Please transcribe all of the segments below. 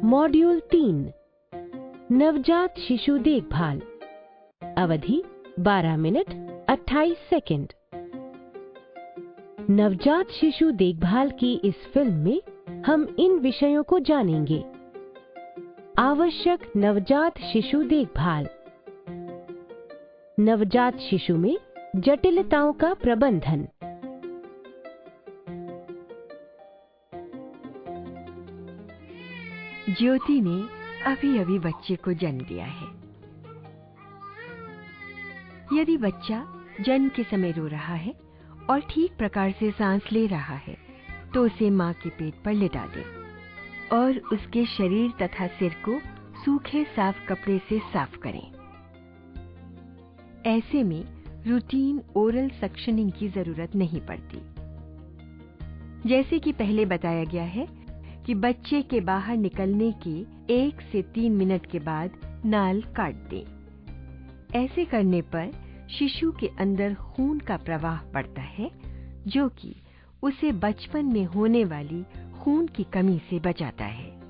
Module 3 नवजात शिशु देखभाल। अवधि 12 मिनट 28 सेकंड। नवजात शिशु देखभाल की इस फिल्म में हम इन विषयों को जानेंगे। आवश्यक नवजात शिशु देखभाल। नवजात शिशु में जटिलताओं का प्रबंधन। ज्योति ने अभी-अभी बच्चे को जन्म दिया है। यदि बच्चा जन्म के समय रो रहा है और ठीक प्रकार से सांस ले रहा है, तो उसे मां के पेट पर लिटा दें और उसके शरीर तथा सिर को सूखे साफ कपड़े से साफ करें। ऐसे में रूटीन ओरल सक्शनिंग की जरूरत नहीं पड़ती। जैसे कि पहले बताया गया है कि बच्चे के बाहर निकलने के 1 से 3 मिनट के बाद नाल काट दें। ऐसे करने पर शिशु के अंदर खून का प्रवाह बढ़ता है, जो कि उसे बचपन में होने वाली खून की कमी से बचाता है।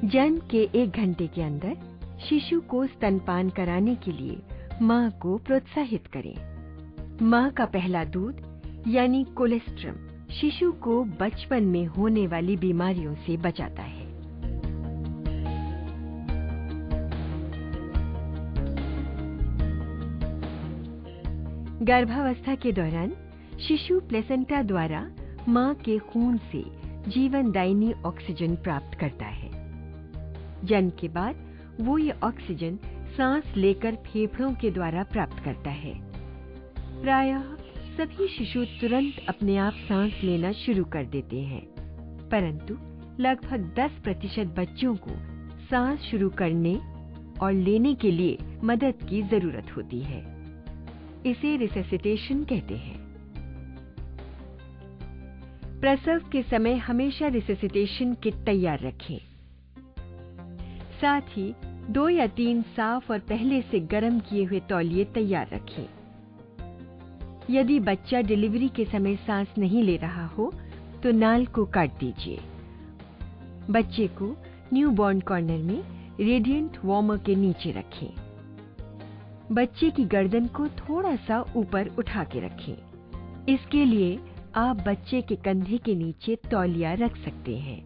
जन्म के 1 घंटे के अंदर शिशु को स्तनपान कराने के लिए मां को प्रोत्साहित करें। मां का पहला दूध यानी कोलेस्ट्रम शिशु को बचपन में होने वाली बीमारियों से बचाता है। गर्भावस्था के दौरान शिशु प्लेसेंटा द्वारा मां के खून से जीवनदायिनी ऑक्सीजन प्राप्त करता है। जन्म के बाद वो ये ऑक्सीजन सांस लेकर फेफड़ों के द्वारा प्राप्त करता है। प्रायः सभी शिशु तुरंत अपने आप सांस लेना शुरू कर देते हैं, परंतु लगभग 10% बच्चों को सांस शुरू करने और लेने के लिए मदद की जरूरत होती है। इसे रिससिटेशन कहते हैं। प्रसव के समय हमेशा रिससिटेशन किट तैयार रखें। साथ ही 2 या 3 साफ और पहले से गर्म किए हुए तौलिए तैयार रखें। यदि बच्चा डिलीवरी के समय सांस नहीं ले रहा हो, तो नाल को काट दीजिए। बच्चे को न्यूबॉर्न कॉर्नर में रेडिएंट वार्मर के नीचे रखें। बच्चे की गर्दन को थोड़ा सा ऊपर उठा के रखें। इसके लिए आप बच्चे के कंधे के नीचे तौलिया रख सकते हैं।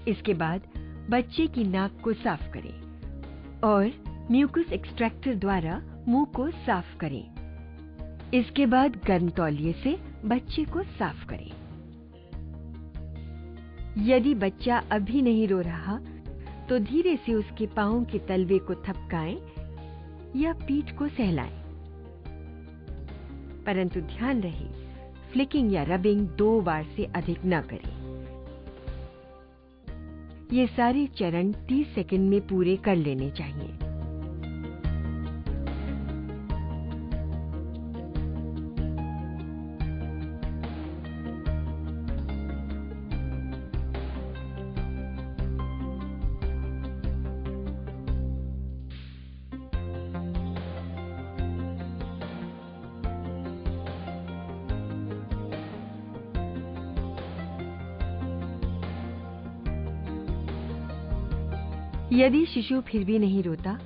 इसके बाद बच्चे की नाक को साफ करें और म्यूकस एक्सट्रैक्टर द्वारा मुंह को साफ करें। इसके बाद गर्म तौलिए से बच्चे को साफ करें। यदि बच्चा अभी नहीं रो रहा, तो धीरे से उसके पांव के तलवे को थपकाएं या पीठ को सहलाएं। परंतु ध्यान रहे, फ्लिकिंग या रबिंग 2 बार से अधिक न करें। ये सारे चरण 30 सेकंड में पूरे कर लेने चाहिए। यदि शिशु फिर भी नहीं रोता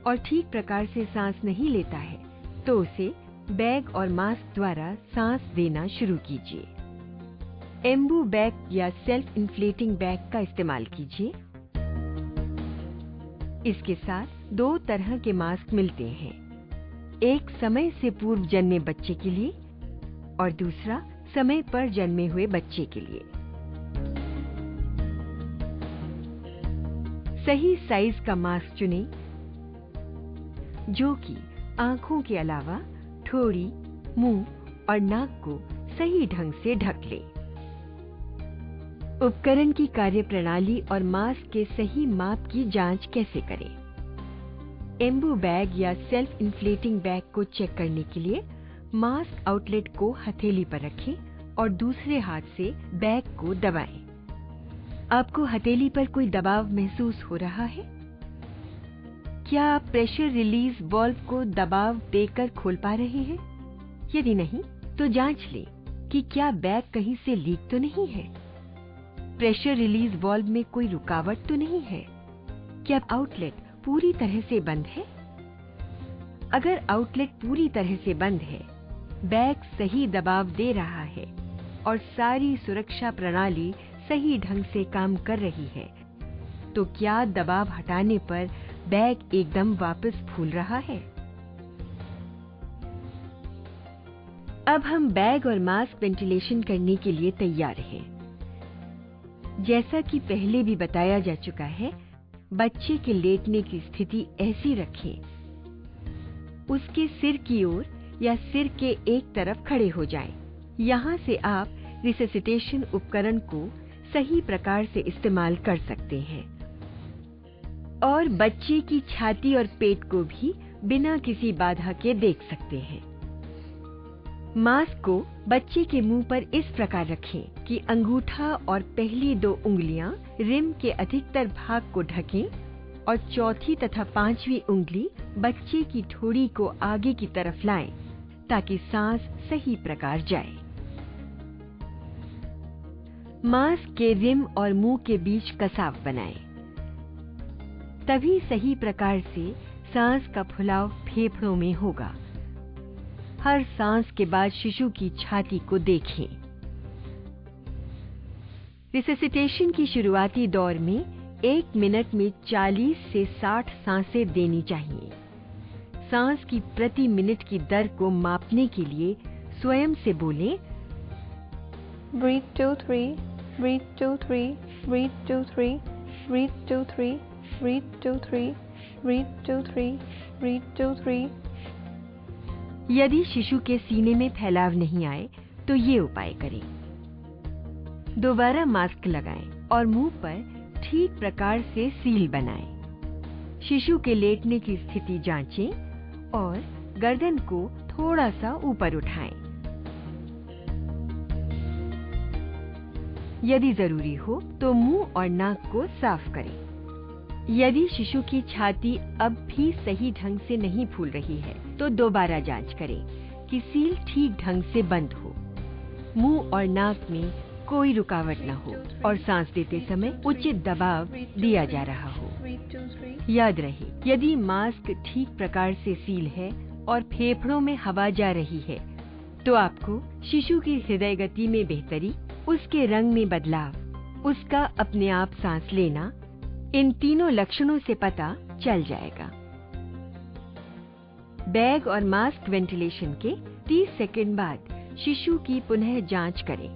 और ठीक प्रकार से सांस नहीं लेता है, तो उसे बैग और मास्क द्वारा सांस देना शुरू कीजिए। एम्बू बैग या सेल्फ इन्फ्लेटिंग बैग का इस्तेमाल कीजिए। इसके साथ 2 तरह के मास्क मिलते हैं, एक समय से पूर्व जन्मे बच्चे के लिए और दूसरा समय पर जन्मे हुए बच्चे के लिए। सही साइज का मास्क चुनें, जो कि आंखों के अलावा ठोड़ी, मुंह और नाक को सही ढंग से ढक ले। उपकरण की कार्यप्रणाली और मास्क के सही माप की जांच कैसे करें? एम्बू बैग या सेल्फ इन्फ्लेटिंग बैग को चेक करने के लिए मास्क आउटलेट को हथेली पर रखें और दूसरे हाथ से बैग को दबाएं। आपको हथेली पर कोई दबाव महसूस हो रहा है? क्या आप प्रेशर रिलीज वाल्व को दबाव देकर खोल पा रहे हैं? यदि नहीं, तो जांच लें कि क्या बैग कहीं से लीक तो नहीं है। प्रेशर रिलीज वाल्व में कोई रुकावट तो नहीं है। क्या आउटलेट पूरी तरह से बंद है? अगर आउटलेट पूरी तरह से बंद है, बैग सही दबाव दे रहा है और सारी सुरक्षा प्रणाली सही ढंग से काम कर रही है, तो क्या दबाव हटाने पर बैग एकदम वापस फूल रहा है? अब हम बैग और मास्क वेंटिलेशन करने के लिए तैयार हैं। जैसा कि पहले भी बताया जा चुका है, बच्चे के लेटने की स्थिति ऐसी रखें, उसके सिर की ओर या सिर के एक तरफ खड़े हो जाएं। यहाँ से आप रिससिटेशन उपकरण को सही प्रकार से इस्तेमाल कर सकते हैं और बच्चे की छाती और पेट को भी बिना किसी बाधा के देख सकते हैं। मास्क को बच्चे के मुंह पर इस प्रकार रखें कि अंगूठा और पहली 2 उंगलियां रिम के अधिकतर भाग को ढकें और चौथी तथा 5वीं उंगली बच्चे की ठोड़ी को आगे की तरफ लाएं ताकि सांस सही प्रकार जाए। मास्क के रिम और मुंह के बीच कसाव बनाएं। तभी सही प्रकार से सांस का फुलाव फेफड़ों में होगा। हर सांस के बाद शिशु की छाती को देखें। रिससिटेशन की शुरुआती दौर में 1 मिनट में 40 से 60 सांसें देनी चाहिए। सांस की प्रति मिनट की दर को मापने के लिए स्वयं से बोलें, Breathe 2 3, breathe 2 3, breathe 2 3, breathe 2 3, breathe 2 3, breathe 2 3, breathe 2 3। यदि शिशु के सीने में फैलाव नहीं आए तो ये उपाय करें। दोबारा मास्क लगाएं और मुंह पर ठीक प्रकार से सील बनाएं। शिशु के लेटने की स्थिति जांचें और गर्दन को थोड़ा सा ऊपर उठाएं। यदि जरूरी हो तो मुंह और नाक को साफ करें। यदि शिशु की छाती अब भी सही ढंग से नहीं फूल रही है तो दोबारा जांच करें कि सील ठीक ढंग से बंद हो, मुंह और नाक में कोई रुकावट न हो और सांस देते समय उचित दबाव दिया जा रहा हो। याद रहे, यदि मास्क ठीक प्रकार से सील है और फेफड़ों में हवा जा रही है तो आपको शिशु की हृदय गति में बेहतरी, उसके रंग में बदलाव, उसका अपने आप सांस लेना, इन तीनों लक्षणों से पता चल जाएगा। बैग और मास्क वेंटिलेशन के 30 सेकंड बाद शिशु की पुनः जांच करें।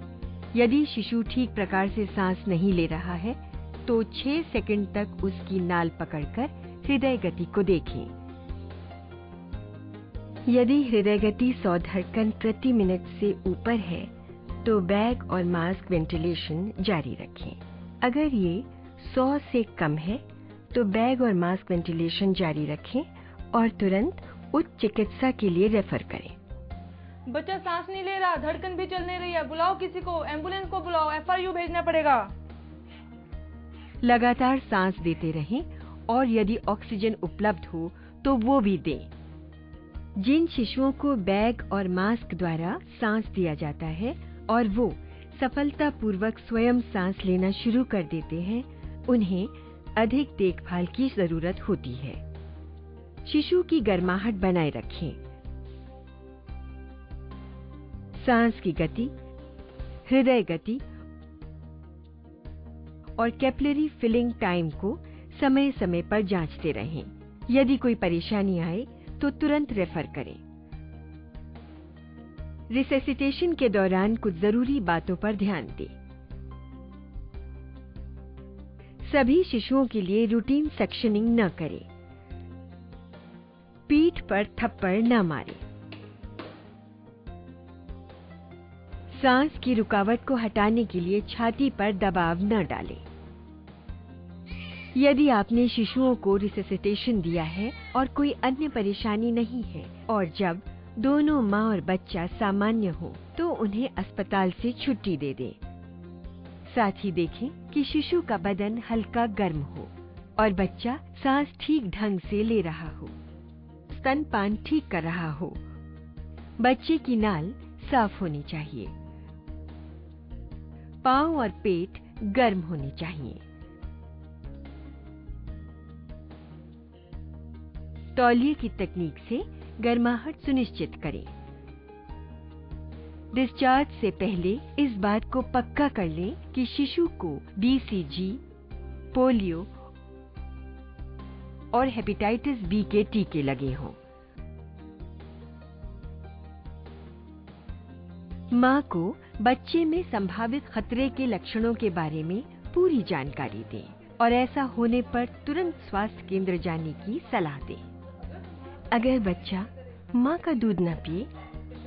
यदि शिशु ठीक प्रकार से सांस नहीं ले रहा है तो 6 सेकंड तक उसकी नाल पकड़कर हृदय गति को देखें। यदि हृदय गति 100 धड़कन प्रति मिनट से ऊपर है तो बैग और मास्क वेंटिलेशन जारी रखें। अगर ये 100 से कम है तो बैग और मास्क वेंटिलेशन जारी रखें और तुरंत उच्च चिकित्सा के लिए रेफर करें। बच्चा सांस नहीं ले रहा, धड़कन भी चल नहीं रही है, बुलाओ किसी को, एम्बुलेंस को बुलाओ, FRU भेजना पड़ेगा। लगातार सांस देते रहें और यदि ऑक्सीजन उपलब्ध हो तो वो भी दें। जिन शिशुओं को बैग और मास्क द्वारा सांस दिया जाता है और वो सफलतापूर्वक स्वयं सांस लेना शुरू कर देते हैं, उन्हें अधिक देखभाल की जरूरत होती है। शिशु की गर्माहट बनाए रखें। सांस की गति, हृदय गति और कैपिलरी फिलिंग टाइम को समय समय पर जांचते रहें। यदि कोई परेशानी आए तो तुरंत रेफर करें। रिससिटेशन के दौरान कुछ जरूरी बातों पर ध्यान दें। सभी शिशुओं के लिए रूटीन सेक्शनिंग न करें। पीठ पर थप्पड़ न मारें। सांस की रुकावट को हटाने के लिए छाती पर दबाव न डालें। यदि आपने शिशुओं को रिससिटेशन दिया है और कोई अन्य परेशानी नहीं है और जब दोनों मां और बच्चा सामान्य हो तो उन्हें अस्पताल से छुट्टी दे दें। साथ ही देखें कि शिशु का बदन हल्का गर्म हो और बच्चा सांस ठीक ढंग से ले रहा हो, स्तनपान ठीक कर रहा हो। बच्चे की नाल साफ होनी चाहिए। पाँव और पेट गर्म होने चाहिए। तौलिए की तकनीक से गर्माहट सुनिश्चित करें। डिस्चार्ज से पहले इस बात को पक्का कर लें कि शिशु को BCG, पोलियो और हेपेटाइटिस B के टीके लगे हों। मां को बच्चे में संभावित खतरे के लक्षणों के बारे में पूरी जानकारी दें और ऐसा होने पर तुरंत स्वास्थ्य केंद्र जाने की सलाह दें। अगर बच्चा मां का दूध न पिए,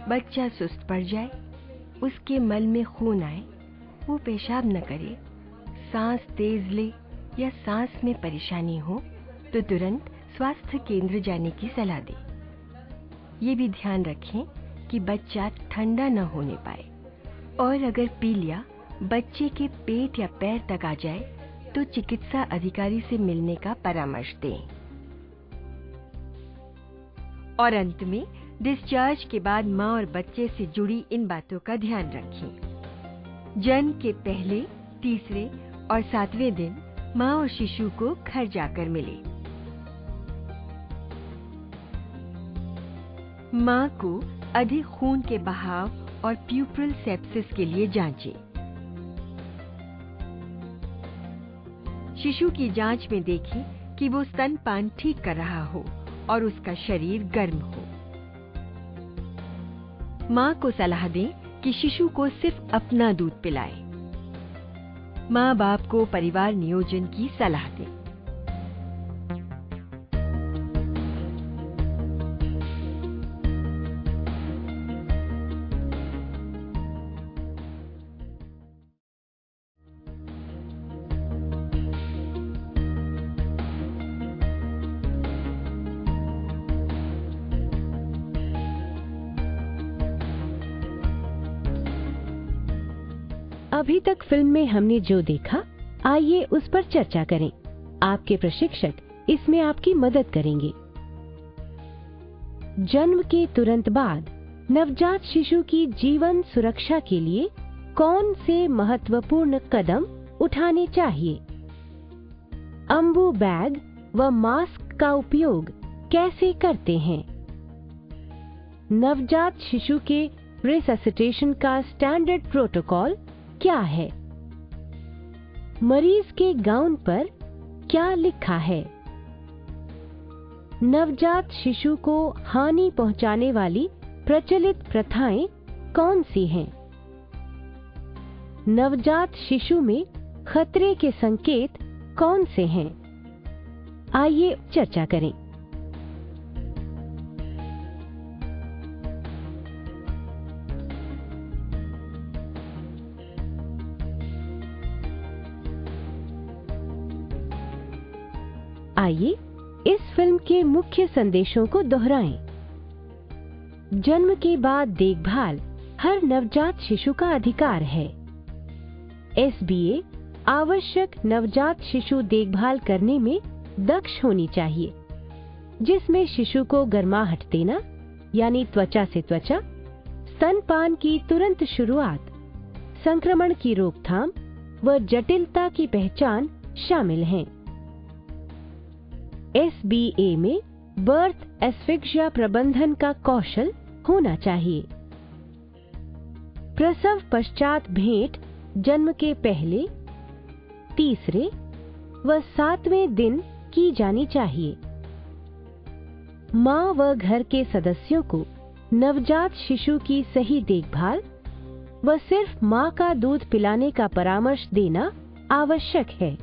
बच्चा सुस्त पड़ जाए, उसके मल में खून आए, वो पेशाब न करे, सांस तेज ले या सांस में परेशानी हो, तो तुरंत स्वास्थ्य केंद्र जाने की सलाह दें। ये भी ध्यान रखें कि बच्चा ठंडा न होने पाए और अगर पी लिया बच्चे के पेट या पैर तक आ जाए तो चिकित्सा अधिकारी से मिलने का परामर्श दें। और अंत में डिस्चार्ज के बाद मां और बच्चे से जुड़ी इन बातों का ध्यान रखें। जन्म के पहले, तीसरे और 7वें दिन मां और शिशु को घर जाकर मिले। मां को अधिक खून के बहाव और प्यूपरल सेप्सिस के लिए जांचें। शिशु की जांच में देखें कि वो स्तनपान ठीक कर रहा हो और उसका शरीर गर्म हो। मां को सलाह दें कि शिशु को सिर्फ अपना दूध पिलाए। मां बाप को परिवार नियोजन की सलाह दें। अभी तक फिल्म में हमने जो देखा, आइए उस पर चर्चा करें। आपके प्रशिक्षक इसमें आपकी मदद करेंगे। जन्म के तुरंत बाद नवजात शिशु की जीवन सुरक्षा के लिए कौन से महत्वपूर्ण कदम उठाने चाहिए? अम्बू बैग व मास्क का उपयोग कैसे करते हैं? नवजात शिशु के रिससिटेशन का स्टैंडर्ड प्रोटोकॉल क्या है? मरीज के गाउन पर क्या लिखा है? नवजात शिशु को हानि पहुंचाने वाली प्रचलित प्रथाएं कौन सी हैं? नवजात शिशु में खतरे के संकेत कौन से हैं? आइए चर्चा करें। आइए इस फिल्म के मुख्य संदेशों को दोहराएं। जन्म के बाद देखभाल हर नवजात शिशु का अधिकार है। SBA आवश्यक नवजात शिशु देखभाल करने में दक्ष होनी चाहिए, जिसमें शिशु को गर्माहट देना यानी त्वचा से त्वचा, स्तनपान की तुरंत शुरुआत, संक्रमण की रोकथाम व जटिलता की पहचान शामिल हैं। SBA में बर्थ एस्फिक्सिया प्रबंधन का कौशल होना चाहिए। प्रसव पश्चात भेंट जन्म के पहले, तीसरे व 7वें दिन की जानी चाहिए। मां व घर के सदस्यों को नवजात शिशु की सही देखभाल व सिर्फ मां का दूध पिलाने का परामर्श देना आवश्यक है।